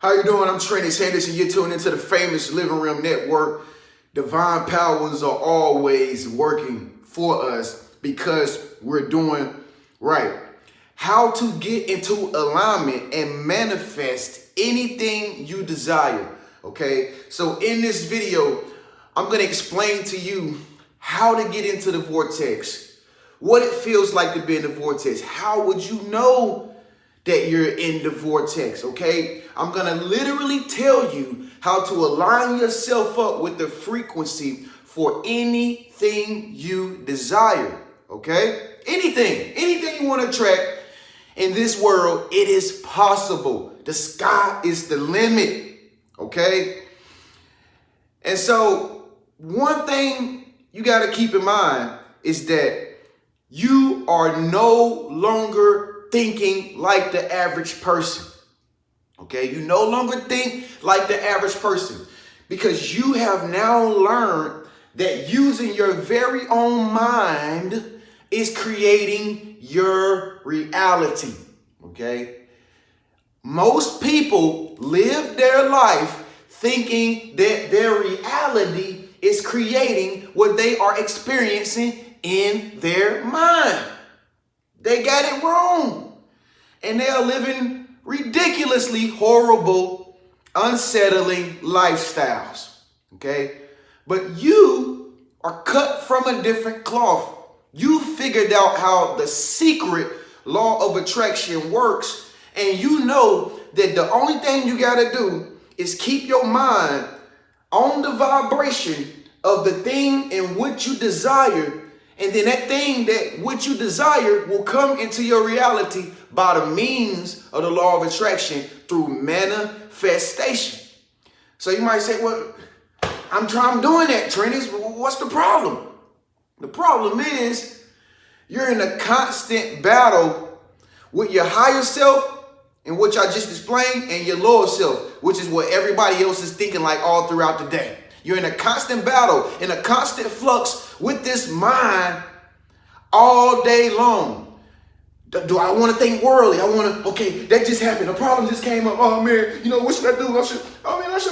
How you doing? I'm TreniuS, and you're tuned into the famous Living Room Network. Divine powers are always working for us because we're doing right. How to get into alignment and manifest anything you desire. Okay, so in this video, I'm going to explain to you how to get into the vortex, what it feels like to be in the vortex. How would you know that you're in the vortex? Okay, I'm gonna literally tell you how to align yourself up with the frequency for anything you desire. Okay, anything you want to attract in this world, it is possible. The sky is the limit. Okay, and so one thing you got to keep in mind is that you are no longer thinking like the average person. Okay, you no longer think like the average person because you have now learned that using your very own mind is creating your reality. Okay, most people live their life thinking that their reality is creating what they are experiencing in their mind. They got it wrong. And they are living ridiculously horrible, unsettling lifestyles. Okay? But you are cut from a different cloth. You figured out how the secret law of attraction works. And you know that the only thing you got to do is keep your mind on the vibration of the thing in which you desire. And then that thing that what you desire will come into your reality by the means of the law of attraction through manifestation. So you might say, well, I'm doing that, TreniuS. What's the problem? The problem is you're in a constant battle with your higher self and what I just explained and your lower self, which is what everybody else is thinking like all throughout the day. You're in a constant battle, in a constant flux with this mind all day long. Do I want to think worldly? I want to, okay, that just happened. A problem just came up. Oh, man, what should I do? I should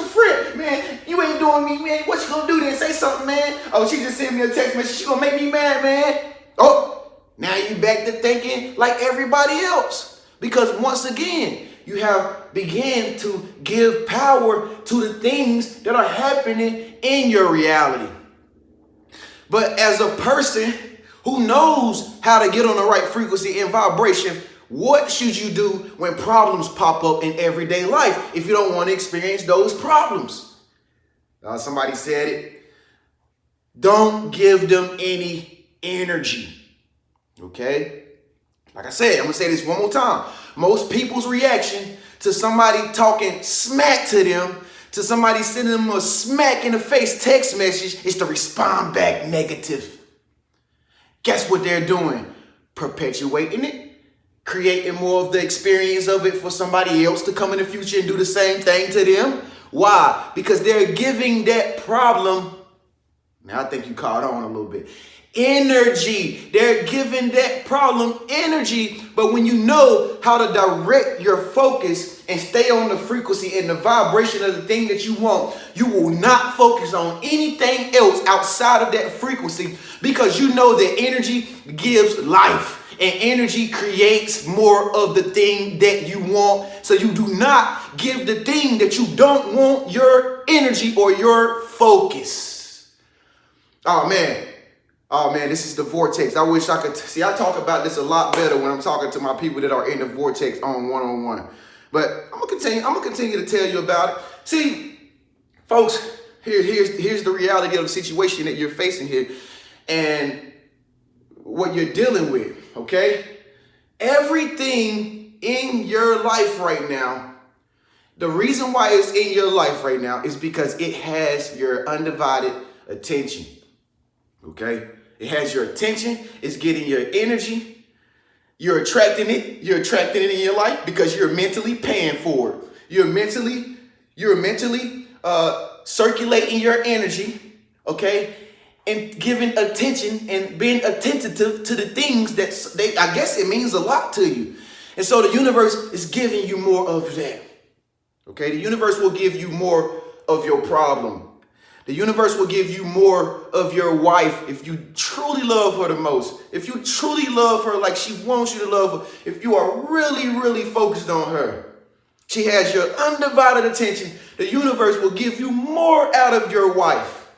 fret. Man, you ain't doing me, man. What you going to do then? Say something, man. Oh, she just sent me a text message. She going to make me mad, man. Oh, now you back to thinking like everybody else. Because once again, you have began to give power to the things that are happening in your reality. But as a person who knows how to get on the right frequency and vibration, what should you do when problems pop up in everyday life if you don't want to experience those problems? Somebody said it. Don't give them any energy. Okay? Like I said, I'm going to say this one more time. Most people's reaction to somebody talking smack to them, to somebody sending them a smack in the face text message, is to respond back negative. Guess what they're doing? Perpetuating it, creating more of the experience of it for somebody else to come in the future and do the same thing to them. Why? Because they're giving that problem, now I think you caught on a little bit, energy. They're giving that problem energy. But when you know how to direct your focus and stay on the frequency and the vibration of the thing that you want, you will not focus on anything else outside of that frequency, because you know that energy gives life and energy creates more of the thing that you want. So you do not give the thing that you don't want your energy or your focus. Oh man, this is the vortex. I wish I could see. I talk about this a lot better when I'm talking to my people that are in the vortex on one-on-one. But I'm gonna continue to tell you about it. See, folks, here's the reality of the situation that you're facing here and what you're dealing with. Okay, everything in your life right now, the reason why it's in your life right now is because it has your undivided attention. Okay. It has your attention. It's getting your energy. You're attracting it. You're attracting it in your life because you're mentally paying for it. You're mentally circulating your energy, okay, and giving attention and being attentive to the things that I guess it means a lot to you. And so the universe is giving you more of that. Okay, the universe will give you more of your problem. The universe will give you more of your wife if you truly love her the most. If you truly love her like she wants you to love her. If you are really, really focused on her. She has your undivided attention. The universe will give you more out of your wife.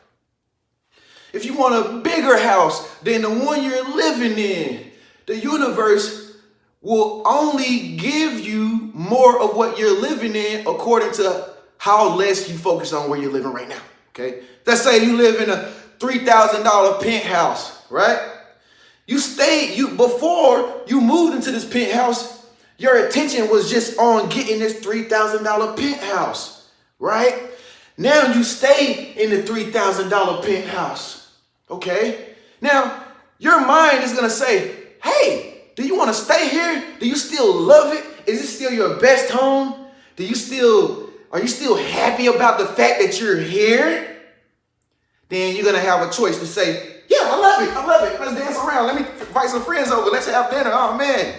If you want a bigger house than the one you're living in, the universe will only give you more of what you're living in according to how less you focus on where you're living right now. Okay, let's say you live in a $3,000 penthouse, right? Before you moved into this penthouse, your attention was just on getting this $3,000 penthouse, right? Now you stay in the $3,000 penthouse, okay? Now your mind is gonna say, hey, do you want to stay here? Do you still love it? Is it still your best home? Are you still happy about the fact that you're here? Then you're going to have a choice to say, yeah, I love it. Let's dance around. Let me invite some friends over. Let's have dinner. Oh, man.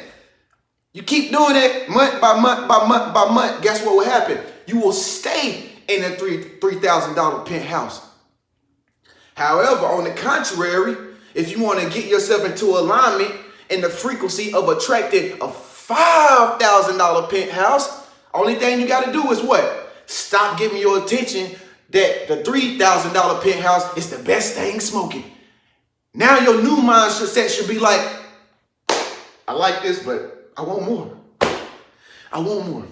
You keep doing it month by month by month by month. Guess what will happen? You will stay in a $3,000 penthouse. However, on the contrary, if you want to get yourself into alignment in the frequency of attracting a $5,000 penthouse, only thing you got to do is what? Stop giving your attention that the $3,000 penthouse is the best thing smoking. Now your new mindset should be like, I like this, but I want more. I want more.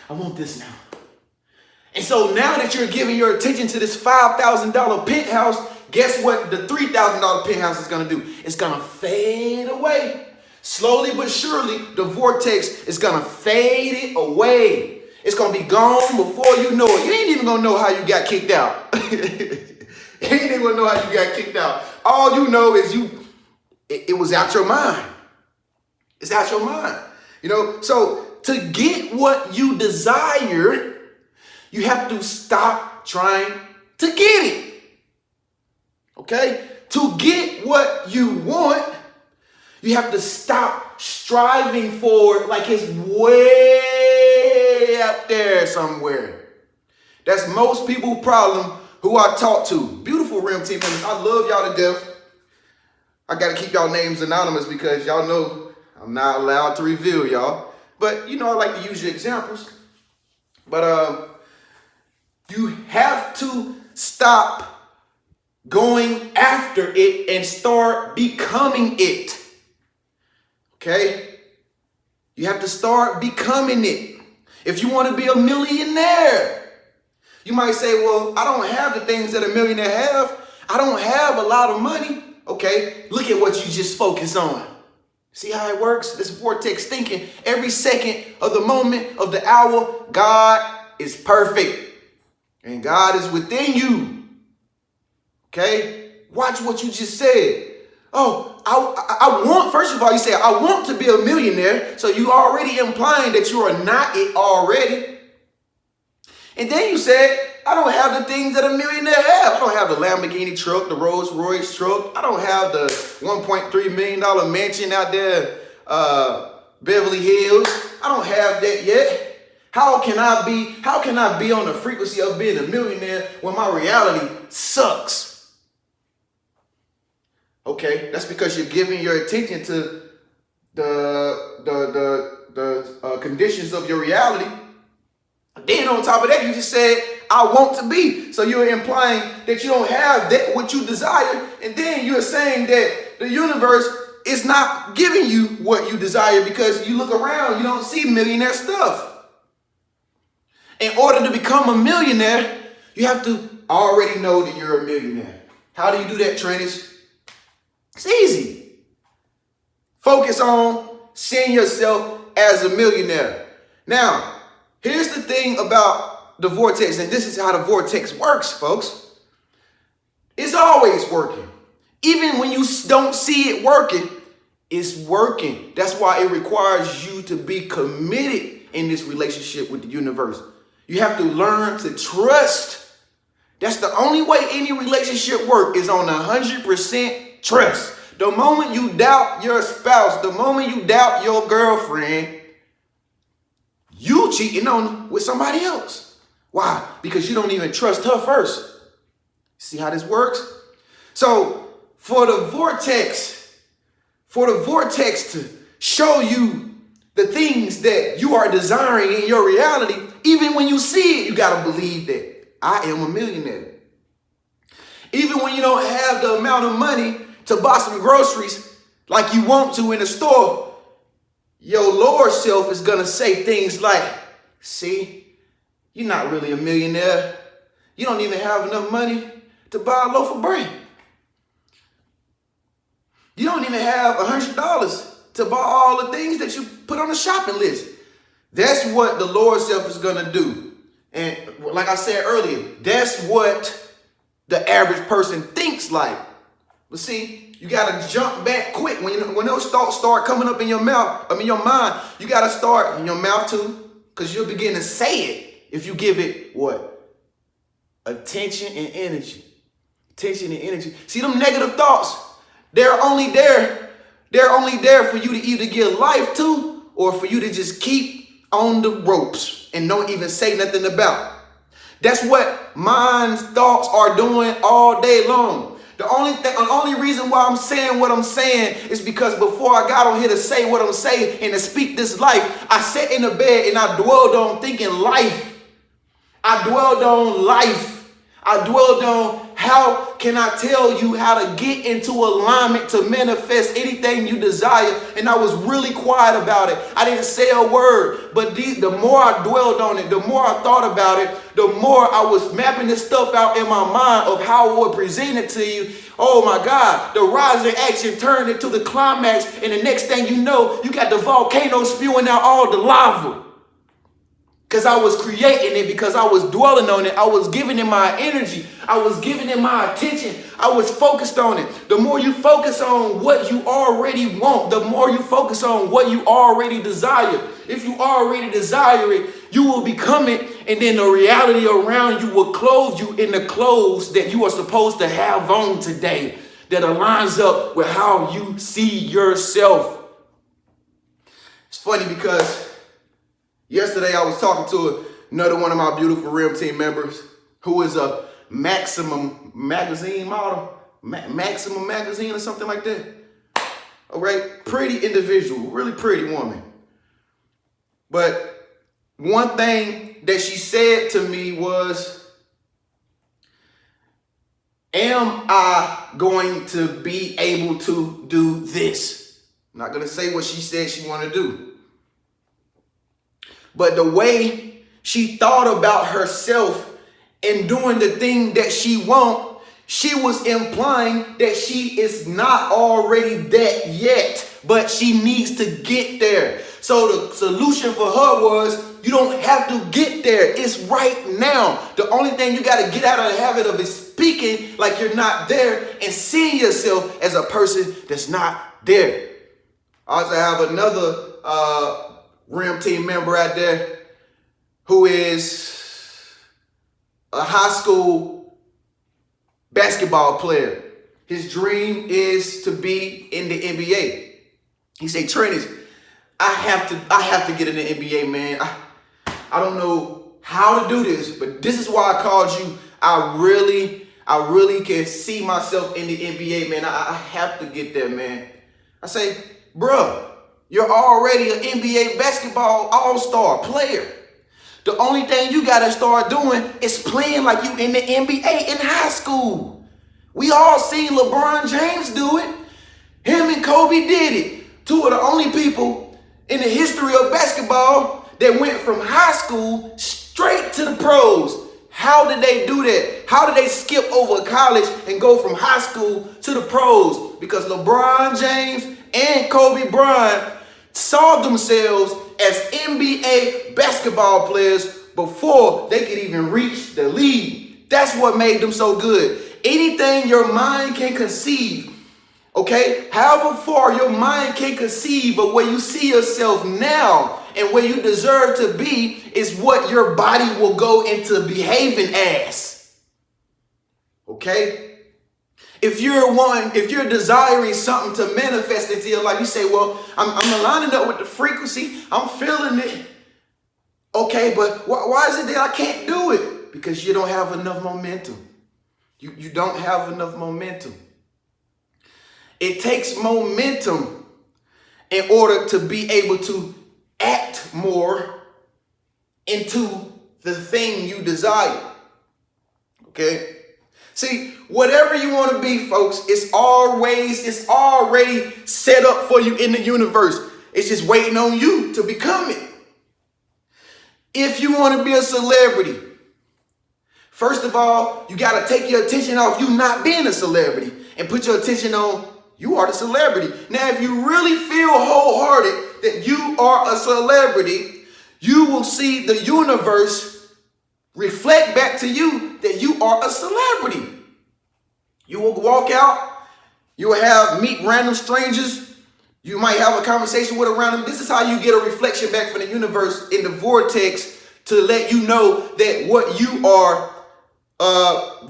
I want this now. And so now that you're giving your attention to this $5,000 penthouse, guess what the $3,000 penthouse is going to do? It's going to fade away. Slowly but surely, the vortex is going to fade it away. It's going to be gone before you know it. You ain't even going to know how you got kicked out. You ain't even going to know how you got kicked out. All you know is it was out your mind. It's out your mind. You know, so to get what you desire, you have to stop trying to get it. Okay? To get what you want, you have to stop striving for it like it's way up there somewhere. That's most people's problem who I talk to. Beautiful Rim team members. I love y'all to death. I got to keep y'all names anonymous because y'all know I'm not allowed to reveal y'all. But, you know, I like to use your examples. But you have to stop going after it and start becoming it. Okay? You have to start becoming it. If you want to be a millionaire, you might say, well, I don't have the things that a millionaire have. I don't have a lot of money. Okay, look at what you just focus on. See how it works? This vortex thinking. Every second of the moment of the hour, God is perfect. And God is within you. Okay? Watch what you just said. Oh, I want, first of all, you say, I want to be a millionaire. So you already implying that you are not it already. And then you said, I don't have the things that a millionaire have. I don't have the Lamborghini truck, the Rolls Royce truck. I don't have the $1.3 million mansion out there, Beverly Hills. I don't have that yet. How can I be on the frequency of being a millionaire when my reality sucks? Okay, that's because you're giving your attention to the conditions of your reality. Then on top of that, you just said, I want to be. So you're implying that you don't have that what you desire. And then you're saying that the universe is not giving you what you desire because you look around, you don't see millionaire stuff. In order to become a millionaire, you have to already know that you're a millionaire. How do you do that, TreniuS? It's easy. Focus on seeing yourself as a millionaire. Now, here's the thing about the vortex, and this is how the vortex works, folks. It's always working. Even when you don't see it working, it's working. That's why it requires you to be committed in this relationship with the universe. You have to learn to trust. That's the only way any relationship works is on 100% trust. The moment you doubt your spouse, the moment you doubt your girlfriend, you cheating on with somebody else. Why? Because you don't even trust her first. See how this works? So for the vortex to show you the things that you are desiring in your reality, even when you see it, you got to believe that I am a millionaire. Even when you don't have the amount of money to buy some groceries like you want to in the store, your lower self is going to say things like, see, you're not really a millionaire. You don't even have enough money to buy a loaf of bread. You don't even have $100 to buy all the things that you put on the shopping list. That's what the lower self is going to do. And like I said earlier, that's what the average person thinks like. But see, you got to jump back quick. When those thoughts start coming up in your mouth, in your mind, you got to start in your mouth too, because you'll begin to say it if you give it what? Attention and energy. Attention and energy. See, them negative thoughts, they're only there for you to either give life to or for you to just keep on the ropes and don't even say nothing about. That's what mind's thoughts are doing all day long. The only reason why I'm saying what I'm saying is because before I got on here to say what I'm saying and to speak this life, I sat in the bed and I dwelled on thinking life. I dwelled on life. I dwelled on how can I tell you how to get into alignment to manifest anything you desire. And I was really quiet about it. I didn't say a word, but the more I dwelled on it, the more I thought about it, the more I was mapping this stuff out in my mind of how I would present it to you. Oh my God, the rising action turned into the climax. And the next thing you know, you got the volcano spewing out all the lava. Because I was creating it, because I was dwelling on it. I was giving it my energy. I was giving it my attention. I was focused on it. The more you focus on what you already want, the more you focus on what you already desire. If you already desire it, you will become it. And then the reality around you will clothe you in the clothes that you are supposed to have on today, that aligns up with how you see yourself. It's funny because yesterday I was talking to another one of my beautiful RIM team members who is a Maximum magazine model, Maximum magazine or something like that. All right, pretty individual, really pretty woman. But one thing that she said to me was, am I going to be able to do this? I'm not going to say what she said she wanted to do. But the way she thought about herself and doing the thing that she wants, she was implying that she is not already that yet, but she needs to get there. So the solution for her was, you don't have to get there. It's right now. The only thing you got to get out of the habit of is speaking like you're not there and seeing yourself as a person that's not there. I also have another RIM team member out there who is a high school basketball player. His dream is to be in the NBA. He said, TreniuS, I have to get in the NBA, man. I don't know how to do this, but this is why I called you. I really can see myself in the NBA, man. I have to get there, man. I say, bruh, you're already an NBA basketball all-star player. The only thing you got to start doing is playing like you in the NBA in high school. We all seen LeBron James do it. Him and Kobe did it. Two of the only people in the history of basketball that went from high school straight to the pros. How did they do that? How did they skip over college and go from high school to the pros? Because LeBron James and Kobe Bryant saw themselves as NBA basketball players before they could even reach the league. That's what made them so good. Anything your mind can conceive, okay? However far your mind can conceive of where you see yourself now and where you deserve to be is what your body will go into behaving as, okay? If you're desiring something to manifest into your life, you say, well, I'm aligning up with the frequency. I'm feeling it. Okay, but why is it that I can't do it? Because you don't have enough momentum. You don't have enough momentum. It takes momentum in order to be able to act more into the thing you desire. Okay? See, whatever you want to be, folks, it's already set up for you in the universe. It's just waiting on you to become it. If you want to be a celebrity, first of all, you got to take your attention off you not being a celebrity and put your attention on you are the celebrity. Now, if you really feel wholehearted that you are a celebrity, you will see the universe reflect back to you that you are a celebrity. You will walk out, you will meet random strangers, you might have a conversation with a random. This is how you get a reflection back from the universe in the vortex to let you know that what you are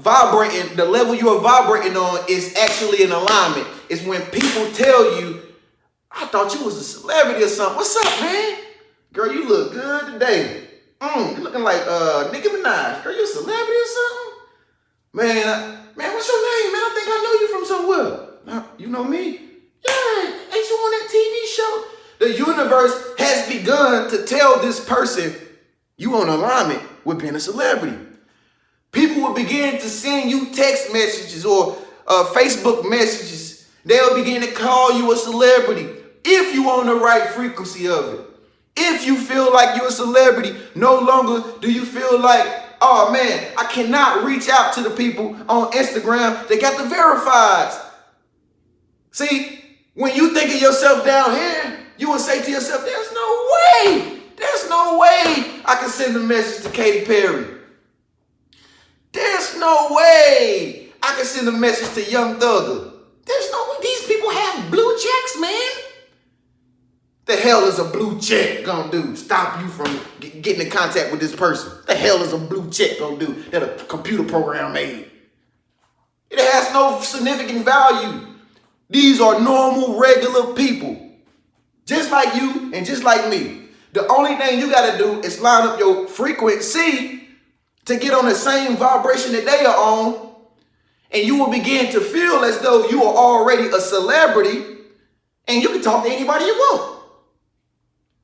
vibrating, the level you are vibrating on is actually in alignment. It's when people tell you, I thought you was a celebrity or something. What's up, man? Girl, you look good today. You're looking like Nicki Minaj. Girl, you a celebrity or something? Man, what's your name, man? I think I know you from somewhere. You know me? Yeah, ain't you on that TV show? The universe has begun to tell this person you on alignment with being a celebrity. People will begin to send you text messages or Facebook messages. They'll begin to call you a celebrity if you on the right frequency of it. If you feel like you're a celebrity, no longer do you feel like, oh man, I cannot reach out to the people on Instagram that got the verifieds. See, when you think of yourself down here, you will say to yourself, there's no way I can send a message to Katy Perry. There's no way I can send a message to Young Thugger. There's no way. These people have blue checks, man. The hell is a blue check gonna do? Stop you from getting in contact with this person. The hell is a blue check gonna do that a computer program made? It has no significant value. These are normal, regular people. Just like you and just like me. The only thing you gotta do is line up your frequency to get on the same vibration that they are on, and you will begin to feel as though you are already a celebrity and you can talk to anybody you want.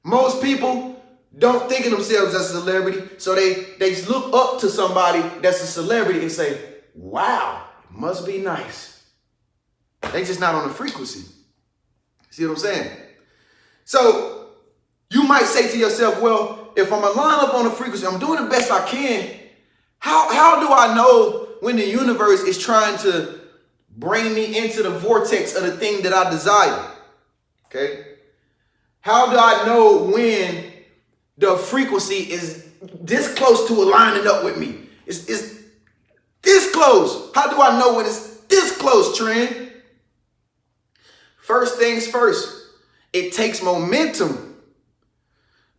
Most people don't think of themselves as a celebrity, so they look up to somebody that's a celebrity and say, wow, it must be nice. They just not on the frequency. See what I'm saying? So you might say to yourself, well, if I'm gonna line up on the frequency, I'm doing the best I can. How do I know when the universe is trying to bring me into the vortex of the thing that I desire? Okay? How do I know when the frequency is this close to aligning up with me? It's this close. How do I know when it's this close, Tren? First things first, it takes momentum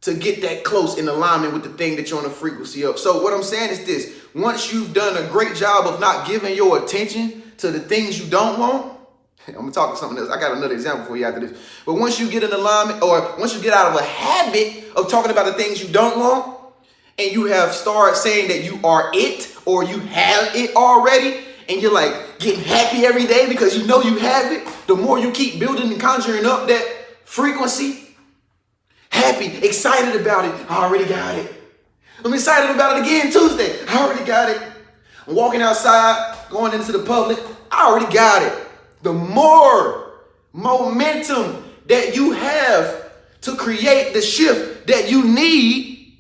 to get that close in alignment with the thing that you're on the frequency of. So what I'm saying is this: once you've done a great job of not giving your attention to the things you don't want, I'm gonna talk about something else. I got another example for you after this. But once you get in alignment, or once you get out of a habit of talking about the things you don't want, and you have started saying that you are it, or you have it already, and you're like getting happy every day because you know you have it, the more you keep building and conjuring up that frequency, happy, excited about it, I already got it. I'm excited about it again Tuesday, I already got it. I'm walking outside, going into the public, I already got it. The more momentum that you have to create the shift that you need,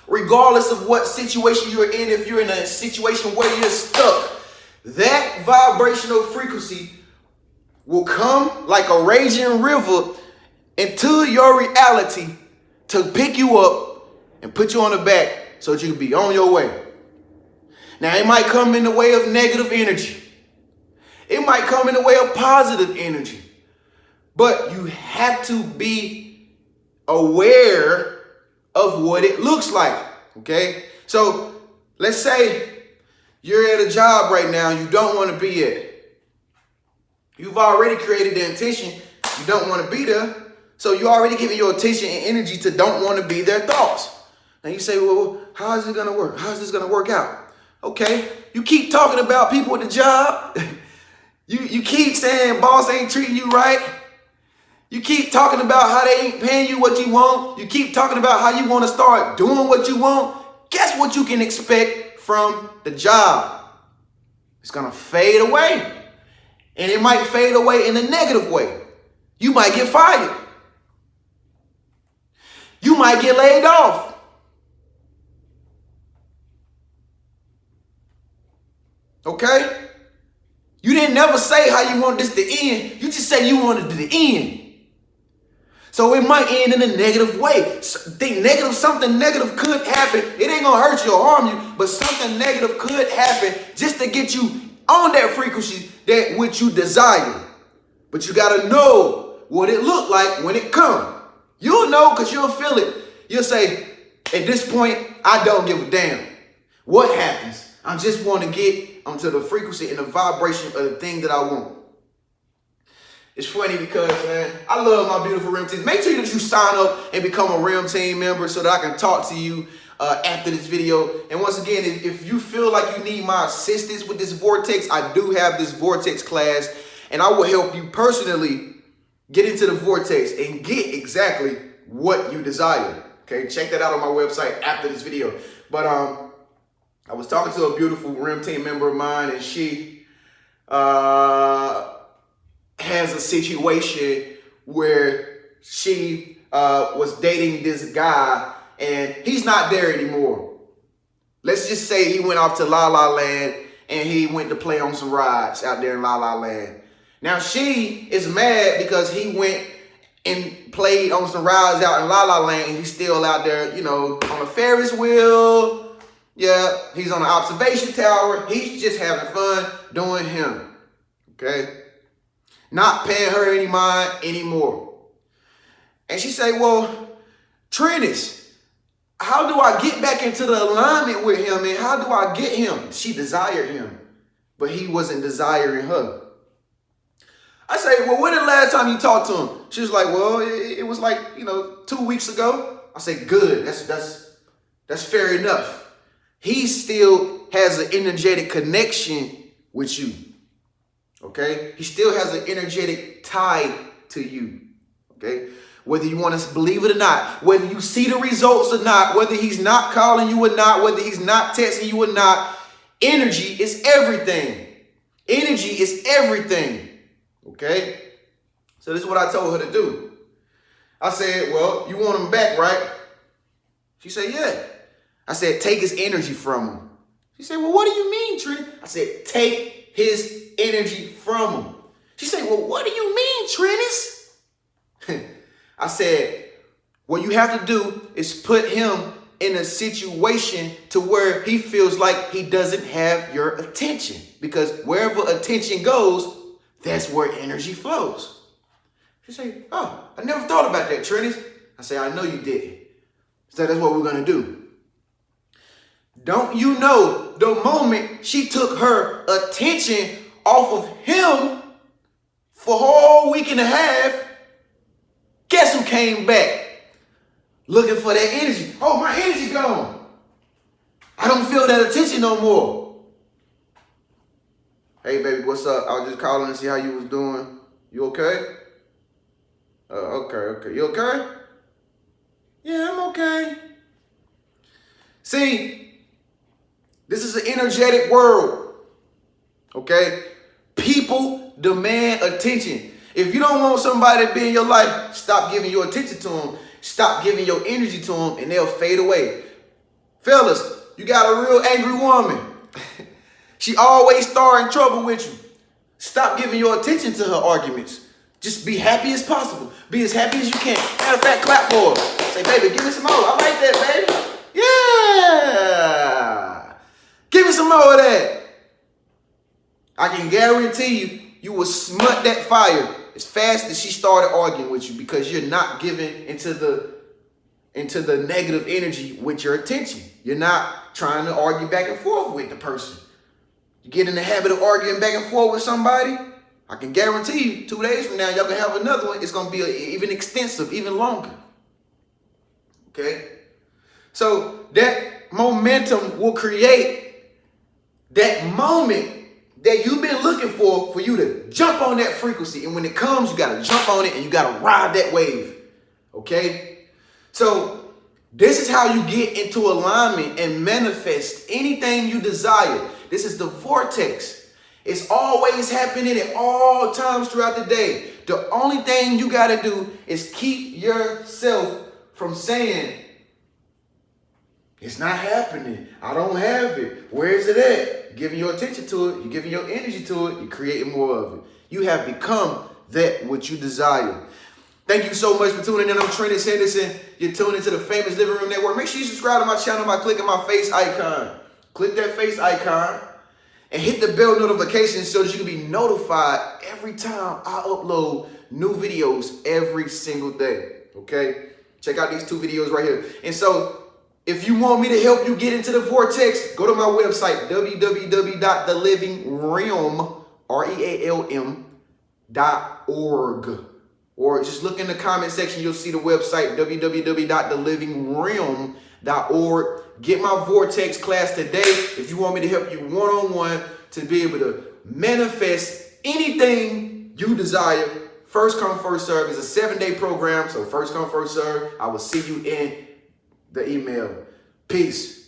regardless of what situation you're in, if you're in a situation where you're stuck, that vibrational frequency will come like a raging river into your reality to pick you up and put you on the back so that you can be on your way. Now, it might come in the way of negative energy. It might come in the way of positive energy. But you have to be aware of what it looks like, okay? So let's say you're at a job right now you don't want to be at. You've already created the intention you don't want to be there. So you're already giving your attention and energy to don't want to be there thoughts. And you say, well, how is it going to work? How is this going to work out? Okay, you keep talking about people at the job. you keep saying boss ain't treating you right. You keep talking about how they ain't paying you what you want. You keep talking about how you want to start doing what you want. Guess what you can expect from the job? It's going to fade away. And it might fade away in a negative way. You might get fired. You might get laid off. Okay? You didn't never say how you want this to end. You just say you wanted it to end. So it might end in a negative way. Something negative could happen. It ain't gonna hurt you or harm you, but something negative could happen just to get you on that frequency that which you desire. But you gotta know what it look like when it comes. You'll know because you'll feel it. You'll say, at this point, I don't give a damn what happens. I just want to get onto the frequency and the vibration of the thing that I want. It's funny because, man, I love my beautiful REM team. Make sure that you sign up and become a REM team member so that I can talk to you after this video. And once again, if you feel like you need my assistance with this Vortex, I do have this Vortex class, and I will help you personally get into the Vortex and get exactly what you desire. Okay, check that out on my website after this video. But I was talking to a beautiful REM team member of mine, and she has a situation where she was dating this guy, and he's not there anymore. Let's just say he went off to La La Land, and he went to play on some rides out there in La La Land. Now she is mad because he went and played on some rides out in La La Land, and he's still out there, you know, on a Ferris wheel. Yeah, he's on an observation tower. He's just having fun doing him. Okay? Not paying her any mind anymore. And she said, well, TreniuS, how do I get back into the alignment with him, and how do I get him? She desired him, but he wasn't desiring her. I say, well, when the last time you talked to him? She was like, well, it was like, 2 weeks ago. I say, good. That's fair enough. He still has an energetic connection with you. Okay? He still has an energetic tie to you. Okay? Whether you want to believe it or not, whether you see the results or not, whether he's not calling you or not, whether he's not texting you or not, energy is everything. Energy is everything. Okay? So this is what I told her to do. I said, well, you want him back, right? She said, yeah. I said, take his energy from him. She said, well, what do you mean, TreniuS? I said, take his energy from him. She said, well, what do you mean, TreniuS? I said, what you have to do is put him in a situation to where he feels like he doesn't have your attention. Because wherever attention goes, that's where energy flows. She said, oh, I never thought about that, TreniuS. I said, I know you didn't. So that's what we're going to do. Don't you know, the moment she took her attention off of him for a whole week and a half, guess who came back looking for that energy? Oh, my energy gone. I don't feel that attention no more. Hey, baby, what's up? I was just calling to see how you was doing. You okay? Okay. You okay? Yeah, I'm okay. See, this is an energetic world, okay? People demand attention. If you don't want somebody to be in your life, stop giving your attention to them. Stop giving your energy to them, and they'll fade away. Fellas, you got a real angry woman. She always starting trouble with you. Stop giving your attention to her arguments. Just be happy as possible. Be as happy as you can. Matter of fact, clap for her. Say, baby, give me some more. I like that, baby. Yeah. Give me some more of that. I can guarantee you will smut that fire as fast as she started arguing with you, because you're not giving into the negative energy with your attention. You're not trying to argue back and forth with the person. You get in the habit of arguing back and forth with somebody, I can guarantee you 2 days from now, y'all can have another one. It's going to be even extensive, even longer. Okay? So that momentum will create that moment that you've been looking for you to jump on that frequency. And when it comes, you got to jump on it and you got to ride that wave. Okay? So this is how you get into alignment and manifest anything you desire. This is the vortex. It's always happening at all times throughout the day. The only thing you got to do is keep yourself from saying, it's not happening. I don't have it. Where is it at? You're giving your attention to it. You're giving your energy to it. You're creating more of it. You have become that which you desire. Thank you so much for tuning in. I'm TreniuS Henderson. You're tuning into the Famous Living Room Network. Make sure you subscribe to my channel by clicking my face icon. Click that face icon and hit the bell notification so that you can be notified every time I upload new videos every single day. Okay? Check out these 2 videos right here. And so, if you want me to help you get into the vortex, go to my website, www.thelivingrealm.org. Or just look in the comment section, you'll see the website, www.thelivingrealm.org. Get my vortex class today if you want me to help you one-on-one to be able to manifest anything you desire. First come, first serve is a 7-day program. So first come, first serve. I will see you in the email. Peace.